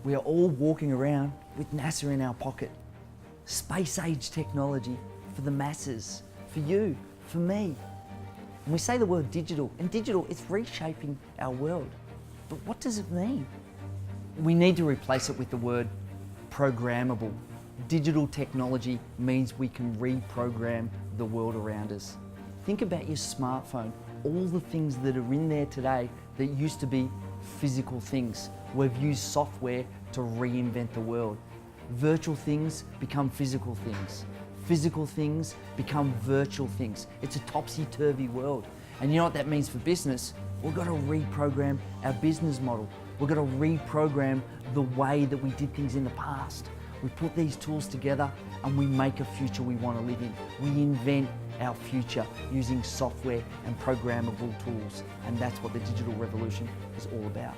We are all walking around with NASA in our pocket. Space-age technology for the masses, for you, for me. And we say the word digital, and digital is reshaping our world. But what does it mean? We need to replace it with the word programmable. Digital technology means we can reprogram the world around us. Think about your smartphone, all the things that are in there today that used to be physical things. We've used software to reinvent the world. Virtual things become physical things. Physical things become virtual things. It's a topsy-turvy world. And you know what that means for business? We've got to reprogram our business model. We've got to reprogram the way that we did things in the past. We put these tools together and we make a future we want to live in. We invent our future using software and programmable tools. And that's what the digital revolution is all about.